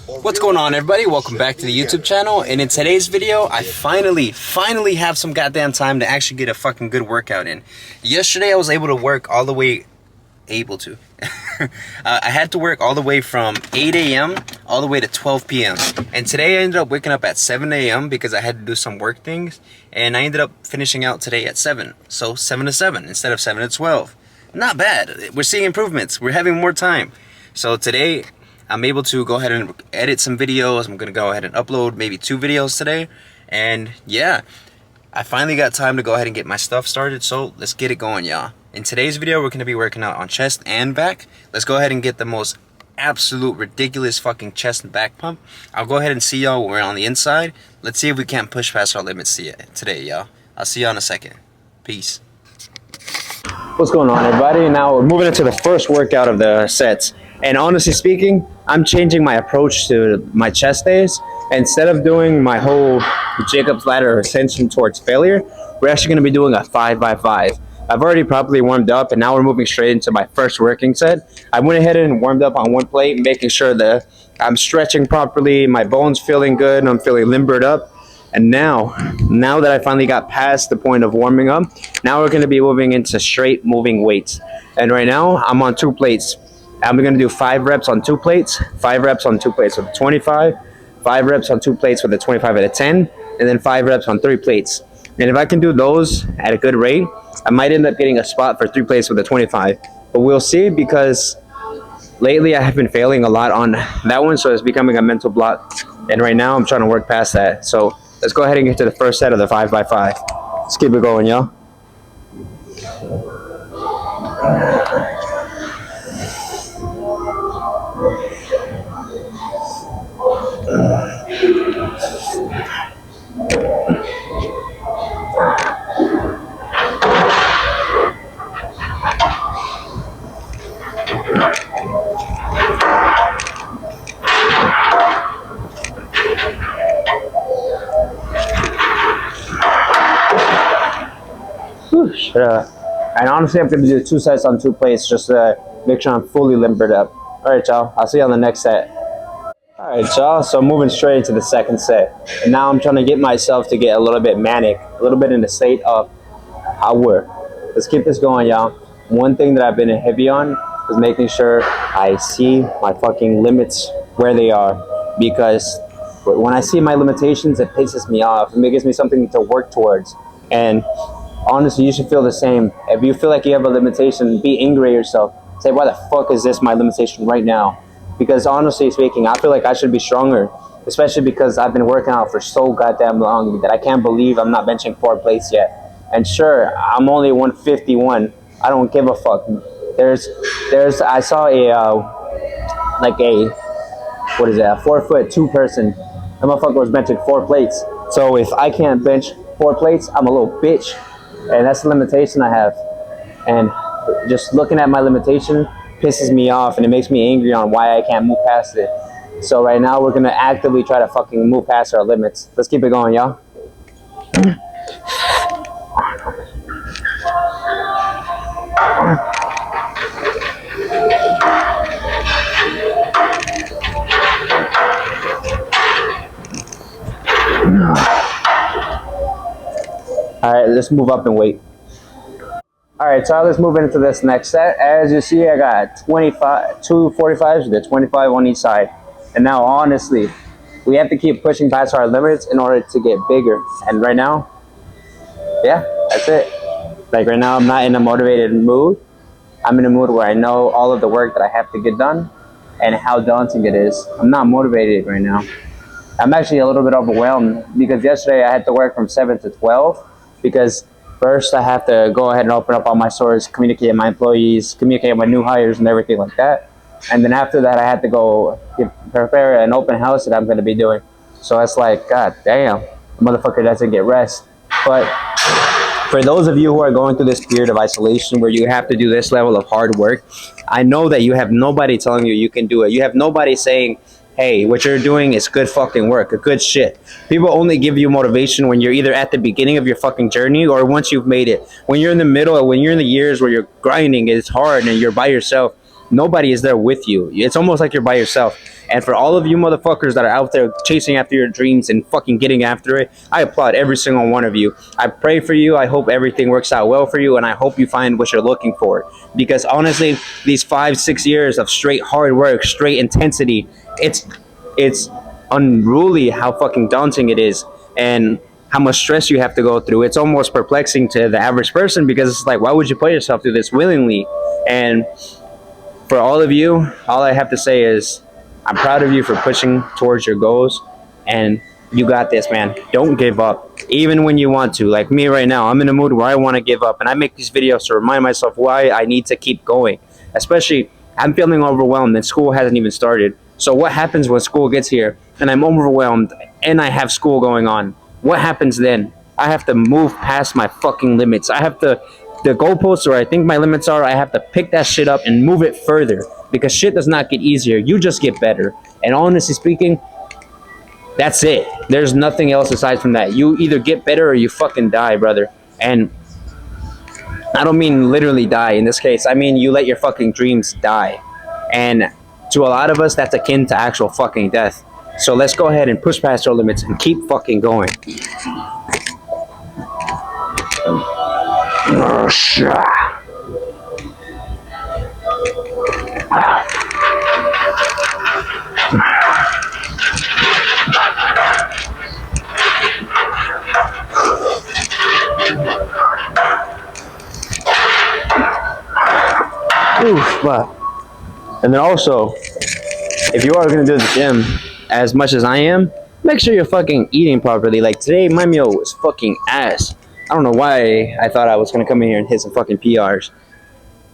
What's going on, everybody? Welcome back to the YouTube channel, and in today's video I finally have some goddamn time to actually get a fucking good workout in. Yesterday I was able to work all the way I had to work all the way from 8 a.m. all the way to 12 p.m. and today I ended up waking up at 7 a.m. because I had to do some work things, and I ended up finishing out today at 7. So 7 to 7 instead of 7 to 12. Not bad. We're seeing improvements. We're having more time. So today I'm able to go ahead and edit some videos. I'm gonna go ahead and upload maybe 2 videos today. And yeah, I finally got time to go ahead and get my stuff started. So let's get it going, y'all. In today's video, we're gonna be working out on chest and back. Let's go ahead and get the most absolute ridiculous fucking chest and back pump. I'll go ahead and see y'all when we're on the inside. Let's see if we can't push past our limits today, y'all. I'll see y'all in a second. Peace. What's going on, everybody? Now we're moving into the first workout of the sets. And honestly speaking, I'm changing my approach to my chest days. Instead of doing my whole Jacob's ladder ascension towards failure, we're actually going to be doing a 5x5. I've already properly warmed up, and now we're moving straight into my first working set. I went ahead and warmed up on one plate, making sure that I'm stretching properly, my bones feeling good, and I'm feeling limbered up. And now that I finally got past the point of warming up, now we're going to be moving into straight moving weights. And right now, I'm on 2 plates. I'm going to do 5 reps on 2 plates, 5 reps on 2 plates with a 25, 5 reps on 2 plates with a 25 at a 10, and then 5 reps on 3 plates. And if I can do those at a good rate, I might end up getting a spot for 3 plates with a 25. But we'll see, because lately I have been failing a lot on that one, so it's becoming a mental block. And right now I'm trying to work past that. So let's go ahead and get to the first set of the 5x5. Let's keep it going, y'all. And honestly, I'm going to do 2 sets on 2 plates just to make sure I'm fully limbered up. Alright, y'all. I'll see you on the next set. Alright, y'all. So moving straight into the second set. And now I'm trying to get myself to get a little bit manic, a little bit in the state of power. Let's keep this going, y'all. One thing that I've been heavy on is making sure I see my fucking limits where they are. Because when I see my limitations, it pisses me off. It gives me something to work towards. And honestly, you should feel the same. If you feel like you have a limitation, be angry at yourself. Say, why the fuck is this my limitation right now? Because honestly speaking, I feel like I should be stronger, especially because I've been working out for so goddamn long that I can't believe I'm not benching 4 plates yet. And sure, I'm only 151. I don't give a fuck. I saw a 4'2" person. That motherfucker was benching 4 plates. So if I can't bench 4 plates, I'm a little bitch. And that's the limitation I have. And just looking at my limitation pisses me off, and it makes me angry on why I can't move past it. So right now we're gonna actively try to fucking move past our limits. Let's keep it going, y'all. Alright, let's move up and wait. Alright, so let's move into this next set. As you see, I got 2 45s with a 25 on each side. And now, honestly, we have to keep pushing past our limits in order to get bigger. And right now, yeah, that's it. Like right now, I'm not in a motivated mood. I'm in a mood where I know all of the work that I have to get done and how daunting it is. I'm not motivated right now. I'm actually a little bit overwhelmed because yesterday I had to work from 7 to 12 because first I have to go ahead and open up all my stores, communicate with my employees, communicate with my new hires and everything like that. And then after that I had to go prepare an open house that I'm going to be doing. So it's like, god damn, the motherfucker doesn't get rest. But for those of you who are going through this period of isolation where you have to do this level of hard work, I know that you have nobody telling you you can do it. You have nobody saying, hey, what you're doing is good fucking work, good shit. People only give you motivation when you're either at the beginning of your fucking journey or once you've made it. When you're in the middle, or when you're in the years where you're grinding, it's hard and you're by yourself, nobody is there with you. It's almost like you're by yourself. And for all of you motherfuckers that are out there chasing after your dreams and fucking getting after it, I applaud every single one of you. I pray for you. I hope everything works out well for you, and I hope you find what you're looking for. Because honestly, these 5-6 years of straight hard work, straight intensity, it's unruly how fucking daunting it is, and how much stress you have to go through. It's almost perplexing to the average person, because it's like, why would you put yourself through this willingly? And for all of you, all I have to say is, I'm proud of you for pushing towards your goals, and you got this, man. Don't give up, even when you want to. Like me right now, I'm in a mood where I want to give up, and I make these videos to remind myself why I need to keep going. Especially, I'm feeling overwhelmed and school hasn't even started. So what happens when school gets here and I'm overwhelmed and I have school going on? What happens then? I have to move past my fucking limits. I have to, the goalposts where I think my limits are, I have to pick that shit up and move it further, because shit does not get easier. You just get better. And honestly speaking, that's it. There's nothing else aside from that. You either get better or you fucking die, brother. And I don't mean literally die in this case. I mean you let your fucking dreams die. And to a lot of us, that's akin to actual fucking death. So let's go ahead and push past our limits and keep fucking going. Oh, shit. Oof, but. And then also, if you are going to do the gym as much as I am, make sure you're fucking eating properly. Like today, my meal was fucking ass. I don't know why I thought I was going to come in here and hit some fucking PRs.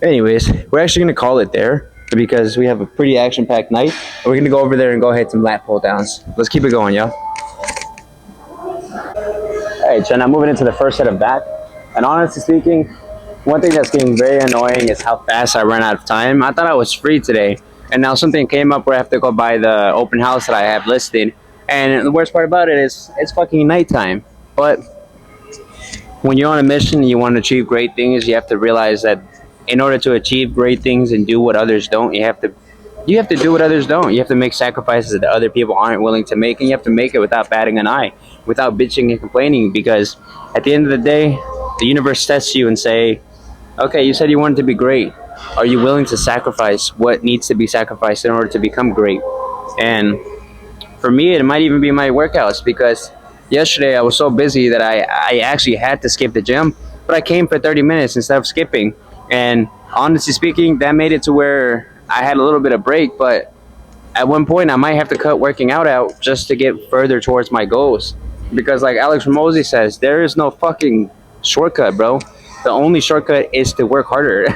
Anyways, we're actually going to call it there, because we have a pretty action-packed night. And we're going to go over there and go hit some lat pull downs. Let's keep it going, y'all. Alright, so now moving into the first set of back. And honestly speaking, one thing that's getting very annoying is how fast I run out of time. I thought I was free today, and now something came up where I have to go by the open house that I have listed. And the worst part about it is it's fucking nighttime. But when you're on a mission and you want to achieve great things, you have to realize that in order to achieve great things and do what others don't, you have to do what others don't. You have to make sacrifices that other people aren't willing to make, and you have to make it without batting an eye, without bitching and complaining. Because at the end of the day, the universe tests you and say, okay, you said you wanted to be great. Are you willing to sacrifice what needs to be sacrificed in order to become great? And for me, it might even be my workouts, because yesterday I was so busy that I actually had to skip the gym, but I came for 30 minutes instead of skipping. And honestly speaking, that made it to where I had a little bit of break, but at one point I might have to cut working out just to get further towards my goals. Because like Alex Ramosi says, there is no fucking shortcut, bro. The only shortcut is to work harder,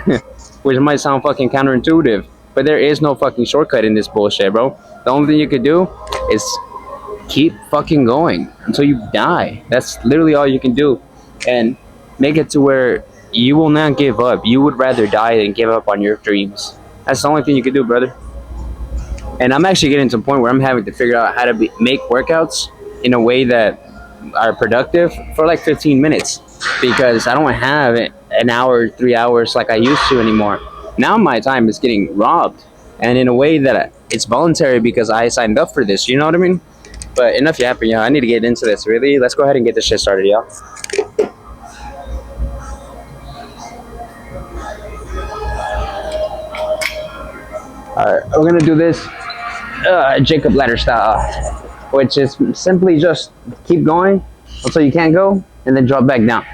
which might sound fucking counterintuitive, but there is no fucking shortcut in this bullshit, bro. The only thing you could do is keep fucking going until you die. That's literally all you can do, and make it to where you will not give up. You would rather die than give up on your dreams. That's the only thing you can do, brother. And I'm actually getting to a point where I'm having to figure out how to make workouts in a way that are productive for like 15 minutes, because I don't have an hour, 3 hours like I used to anymore. Now my time is getting robbed, and in a way that it's voluntary because I signed up for this, you know what I mean? But enough yapping, y'all. I need to get into this, really. Let's go ahead and get this shit started, y'all. Alright, we're gonna do this Jacob ladder style, which is simply just keep going until you can't go, and then drop back down.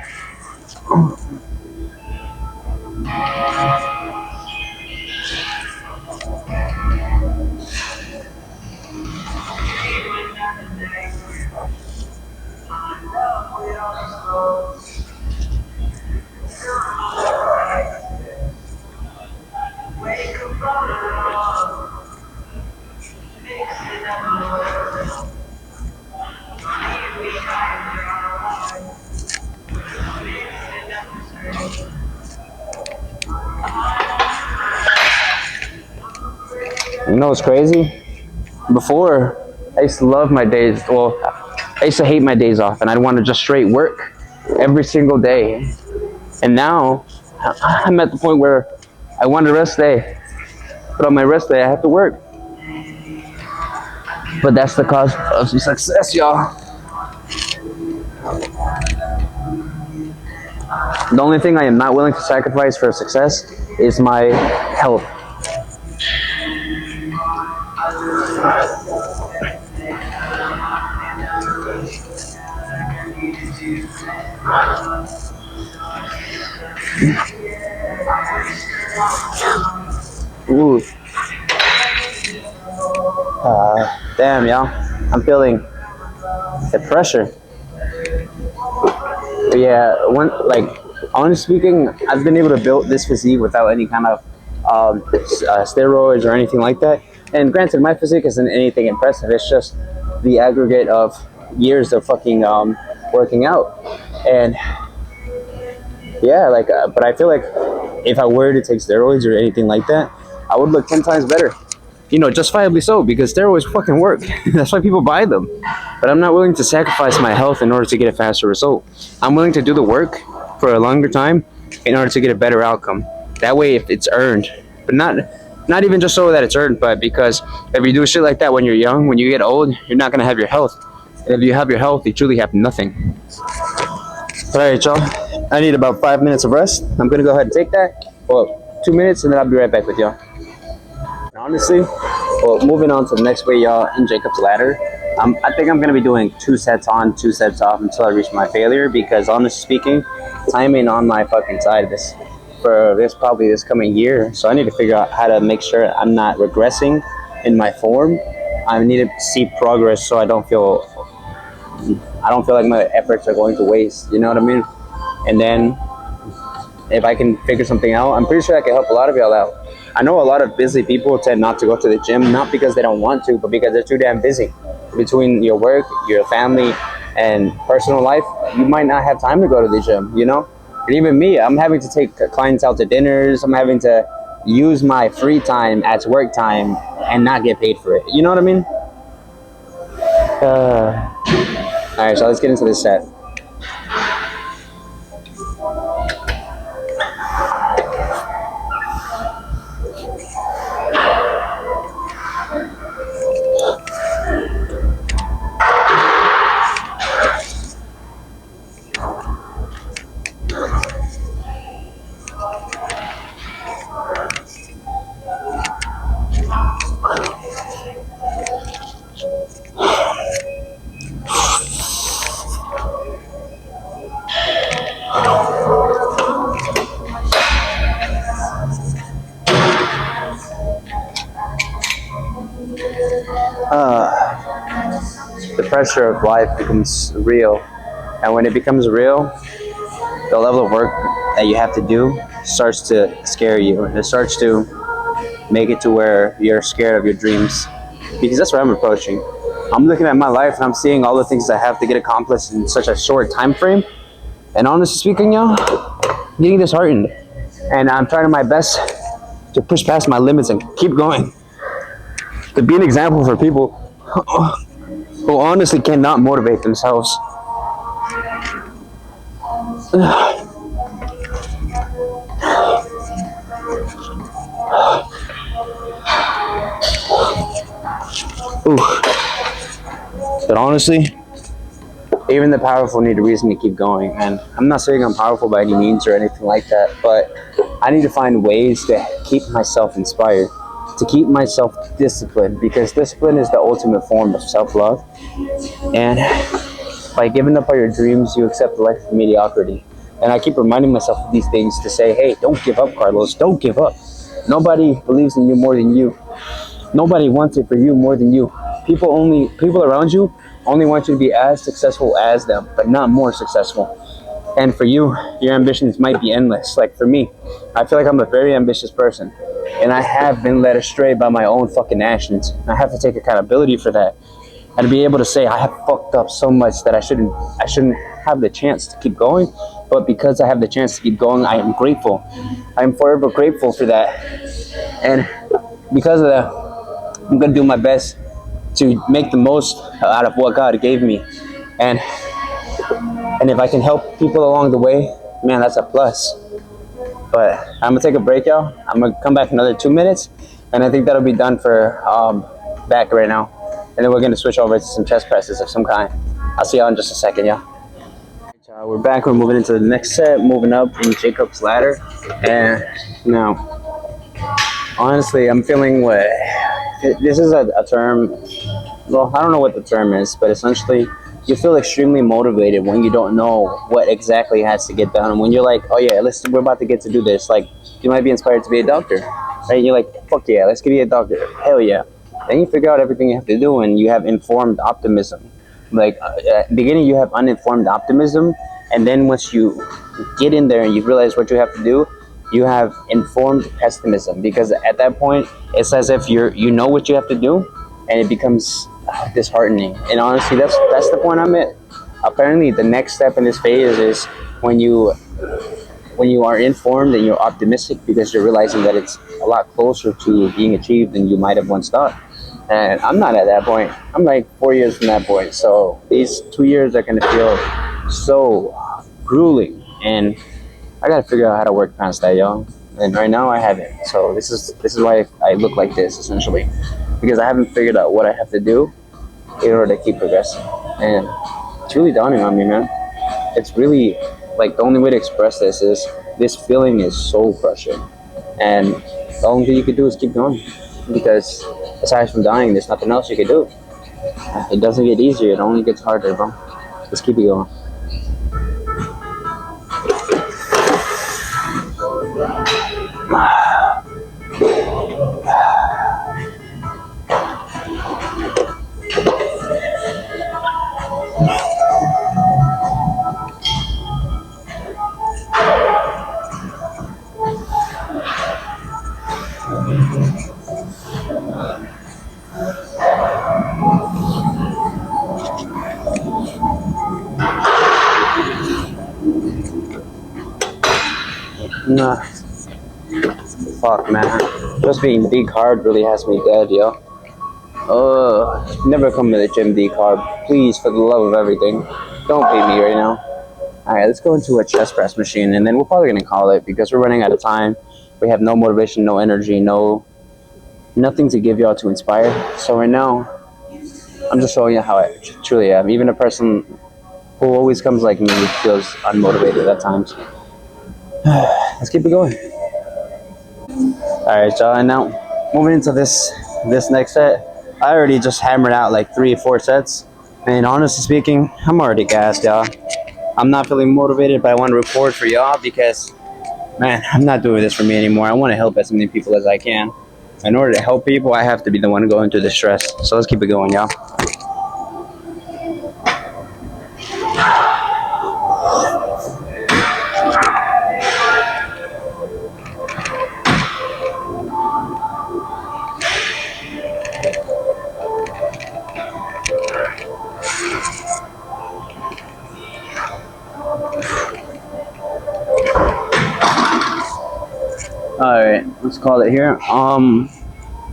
You know what's crazy? Before, I used to love my days, well, I used to hate my days off, and I'd want to just straight work every single day. And now, I'm at the point where I want a rest day. But on my rest day, I have to work. But that's the cost of success, y'all. The only thing I am not willing to sacrifice for success is my health. Ooh. Damn, y'all. I'm feeling the pressure. But yeah, honestly speaking, I've been able to build this physique without any kind of steroids or anything like that. And granted, my physique isn't anything impressive. It's just the aggregate of years of fucking working out. And yeah, but I feel like if I were to take steroids or anything like that, I would look 10 times better. You know, justifiably so, because steroids fucking work. That's why people buy them. But I'm not willing to sacrifice my health in order to get a faster result. I'm willing to do the work for a longer time in order to get a better outcome. That way, if it's earned, but not even just so that it's earned, but because if you do shit like that when you're young, when you get old, you're not gonna have your health. And if you have your health, you truly have nothing. All right, y'all. I need about 5 minutes of rest. I'm gonna go ahead and take that. Well, 2 minutes, and then I'll be right back with y'all. Honestly, well, moving on to the next way, y'all, in Jacob's Ladder, I think I'm going to be doing 2 sets on, 2 sets off until I reach my failure, because honestly speaking, time ain't on my fucking side for this coming year. So I need to figure out how to make sure I'm not regressing in my form. I need to see progress so I don't feel like my efforts are going to waste, you know what I mean? And then if I can figure something out, I'm pretty sure I can help a lot of y'all out. I know a lot of busy people tend not to go to the gym, not because they don't want to, but because they're too damn busy. Between your work, your family, and personal life, you might not have time to go to the gym, you know? And even me, I'm having to take clients out to dinners, I'm having to use my free time as work time and not get paid for it. You know what I mean? Alright, so let's get into this set. The pressure of life becomes real, and when it becomes real, the level of work that you have to do starts to scare you, and it starts to make it to where you're scared of your dreams, because that's what I'm approaching. I'm looking at my life and I'm seeing all the things I have to get accomplished in such a short time frame, and honestly speaking, y'all, I'm getting disheartened, and I'm trying my best to push past my limits and keep going, to be an example for people who honestly cannot motivate themselves. Ooh. But honestly, even the powerful need a reason to keep going. And I'm not saying I'm powerful by any means or anything like that, but I need to find ways to keep myself inspired, to keep myself disciplined, because discipline is the ultimate form of self-love. And by giving up on your dreams, you accept a life of mediocrity. And I keep reminding myself of these things to say, hey, don't give up, Carlos. Don't give up. Nobody believes in you more than you. Nobody wants it for you more than you. People around you only want you to be as successful as them, but not more successful. And for you, your ambitions might be endless. Like for me, I feel like I'm a very ambitious person, and I have been led astray by my own fucking actions. I have to take accountability for that, and be able to say I have fucked up so much that I shouldn't have the chance to keep going. But because I have the chance to keep going, I am grateful. I am forever grateful for that. And because of that, I'm gonna do my best to make the most out of what God gave me. And if I can help people along the way, man, that's a plus. But I'm gonna take a break, y'all. I'm gonna come back another 2 minutes, and I think that'll be done for back right now. And then we're gonna switch over to some chest presses of some kind. I'll see y'all in just a second, yeah. We're back. We're moving into the next set, moving up in Jacob's ladder, and now, honestly, I'm feeling what this is a term. Well, I don't know what the term is, but essentially, you feel extremely motivated when you don't know what exactly has to get done. And when you're like, oh yeah, we're about to get to do this. Like, you might be inspired to be a doctor, right? And you're like, fuck yeah, let's be a doctor. Hell yeah. Then you figure out everything you have to do, and you have informed optimism. Like, at the beginning, you have uninformed optimism, and then once you get in there and you realize what you have to do, you have informed pessimism. Because at that point, it's as if you know what you have to do, and it becomes disheartening. And honestly, that's the point I'm at. Apparently, the next step in this phase is when you are informed and you're optimistic, because you're realizing that it's a lot closer to being achieved than you might have once thought. And I'm not at that point. I'm like 4 years from that point. So these 2 years are going to feel so grueling, and I got to figure out how to work past that, y'all. And right now I haven't. So this is why I look like this, essentially, because I haven't figured out what I have to do in order to keep progressing. And it's really dawning on me, man. It's really like the only way to express this is this feeling is soul crushing, and the only thing you can do is keep going, because aside from dying, there's nothing else you can do. It doesn't get easier, it only gets harder, bro. Let's keep it going. Nah. Fuck, man. Just being decarb really has me dead, yo. Never come to the gym decarb. Please, for the love of everything. Don't pay me right now. Alright, let's go into a chest press machine, and then we're probably gonna call it, because we're running out of time. We have no motivation, no energy, nothing to give y'all to inspire. So right now, I'm just showing you how I truly am. Even a person who always comes like me feels unmotivated at times. Let's keep it going. Alright, y'all, and now moving into this next set. I already just hammered out like 3 or 4 sets, and honestly speaking, I'm already gassed, y'all. I'm not feeling motivated, but I want to record for y'all because, man, I'm not doing this for me anymore. I want to help as many people as I can. In order to help people, I have to be the one going through the stress. So let's keep it going, y'all. Alright, let's call it here.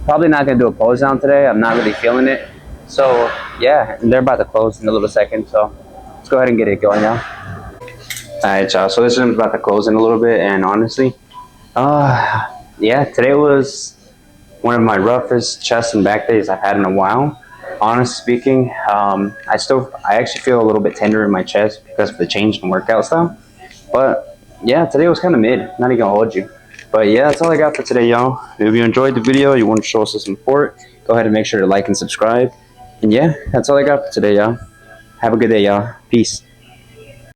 Probably not gonna do a pose down today. I'm not really feeling it. So yeah, they're about to close in a little second, so let's go ahead and get it going, y'all. Alright, y'all, so this gym's about to close in a little bit, and honestly, yeah, today was one of my roughest chest and back days I've had in a while. Honestly speaking, I actually feel a little bit tender in my chest because of the change in workout style. But yeah, today was kind of mid, not even gonna hold you. But yeah, that's all I got for today, y'all. If you enjoyed the video, you want to show us some support, go ahead and make sure to like and subscribe. And yeah, that's all I got for today, y'all. Have a good day, y'all. Peace.